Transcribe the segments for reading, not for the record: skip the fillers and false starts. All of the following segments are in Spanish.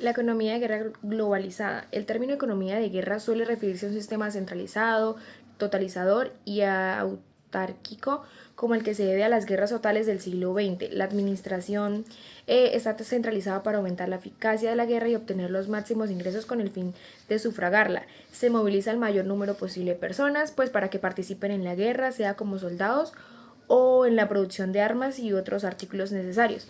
La economía de guerra globalizada. El término economía de guerra suele referirse a un sistema centralizado, totalizador y autárquico como el que se debe a las guerras totales del siglo XX. La administración está centralizada para aumentar la eficacia de la guerra y obtener los máximos ingresos con el fin de sufragarla. Se moviliza el mayor número posible de personas pues para que participen en la guerra, sea como soldados o en la producción de armas y otros artículos necesarios.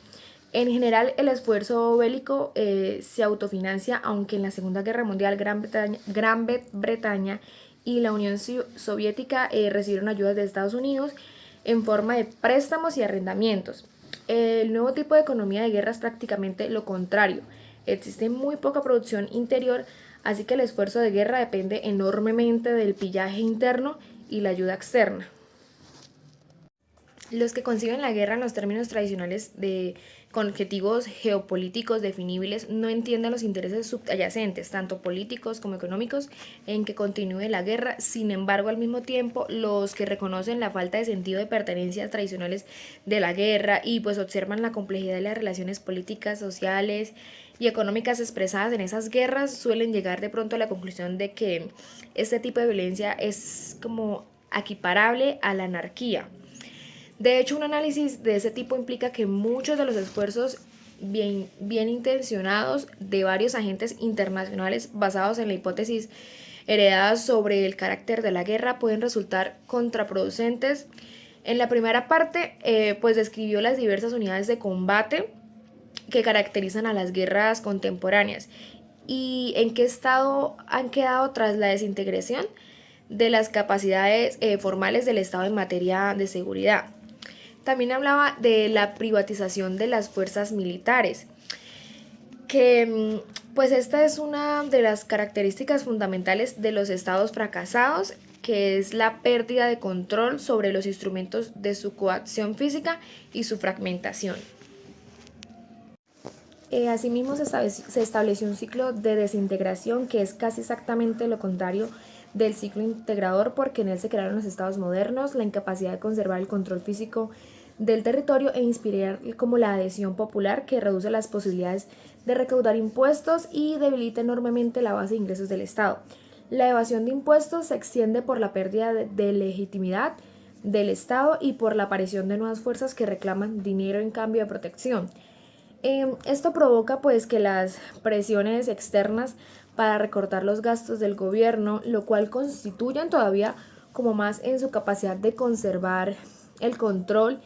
En general, el esfuerzo bélico se autofinancia, aunque en la Segunda Guerra Mundial Gran Bretaña y la Unión Soviética recibieron ayudas de Estados Unidos en forma de préstamos y arrendamientos. El nuevo tipo de economía de guerra es prácticamente lo contrario. Existe muy poca producción interior, así que el esfuerzo de guerra depende enormemente del pillaje interno y la ayuda externa. Los que conciben la guerra en los términos tradicionales con objetivos geopolíticos definibles no entienden los intereses subyacentes, tanto políticos como económicos, en que continúe la guerra. Sin embargo, al mismo tiempo, los que reconocen la falta de sentido de pertenencia tradicionales de la guerra y pues observan la complejidad de las relaciones políticas, sociales y económicas expresadas en esas guerras suelen llegar de pronto a la conclusión de que este tipo de violencia es como equiparable a la anarquía. De hecho, un análisis de ese tipo implica que muchos de los esfuerzos bien intencionados de varios agentes internacionales basados en la hipótesis heredadas sobre el carácter de la guerra pueden resultar contraproducentes. En la primera parte, pues describió las diversas unidades de combate que caracterizan a las guerras contemporáneas y en qué estado han quedado tras la desintegración de las capacidades formales del Estado en materia de seguridad. También hablaba de la privatización de las fuerzas militares, que pues esta es una de las características fundamentales de los estados fracasados, que es la pérdida de control sobre los instrumentos de su coacción física y su fragmentación. Asimismo, se estableció un ciclo de desintegración que es casi exactamente lo contrario del ciclo integrador, porque en él se crearon los estados modernos, la incapacidad de conservar el control físico del territorio e inspirar como la adhesión popular, que reduce las posibilidades de recaudar impuestos y debilita enormemente la base de ingresos del Estado. La evasión de impuestos se extiende por la pérdida de legitimidad del Estado y por la aparición de nuevas fuerzas que reclaman dinero en cambio de protección. Esto provoca pues que las presiones externas para recortar los gastos del gobierno, lo cual constituyen todavía como más en su capacidad de conservar el control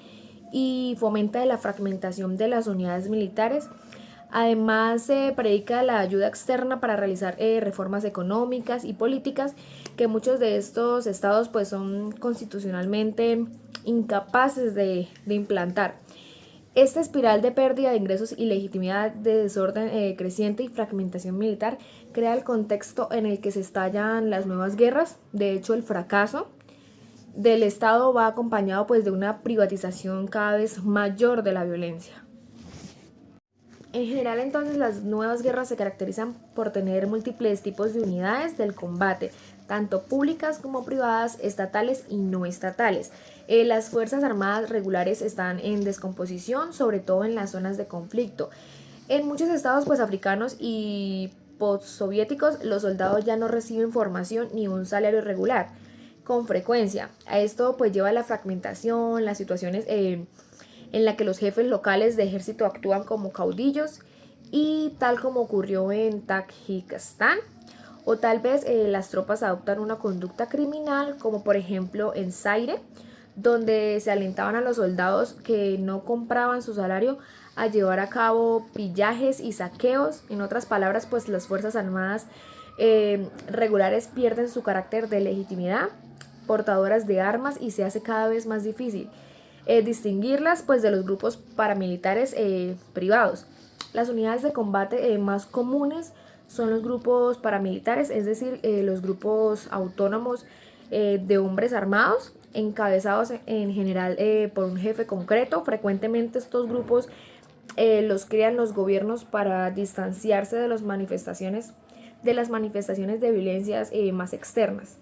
y fomenta la fragmentación de las unidades militares. Además, se predica la ayuda externa para realizar reformas económicas y políticas que muchos de estos estados pues son constitucionalmente incapaces de implantar. Esta espiral de pérdida de ingresos y legitimidad, de desorden creciente y fragmentación militar crea el contexto en el que se estallan las nuevas guerras. De hecho, el fracaso del Estado va acompañado pues de una privatización cada vez mayor de la violencia. En general, entonces, las nuevas guerras se caracterizan por tener múltiples tipos de unidades del combate, tanto públicas como privadas, estatales y no estatales. Las Fuerzas Armadas regulares están en descomposición, sobre todo en las zonas de conflicto. En muchos estados pues, africanos y postsoviéticos, los soldados ya no reciben formación ni un salario regular con frecuencia. A esto pues lleva la fragmentación, las situaciones en la que los jefes locales de ejército actúan como caudillos y tal como ocurrió en Tayikistán, o tal vez las tropas adoptan una conducta criminal como por ejemplo en Zaire, donde se alentaban a los soldados que no compraban su salario a llevar a cabo pillajes y saqueos. En otras palabras, pues las fuerzas armadas regulares pierden su carácter de legitimidad portadoras de armas y se hace cada vez más difícil distinguirlas pues de los grupos paramilitares privados. Las unidades de combate más comunes son los grupos paramilitares, es decir, los grupos autónomos de hombres armados, encabezados en general por un jefe concreto. Frecuentemente estos grupos los crean los gobiernos para distanciarse de las manifestaciones de violencias más externas.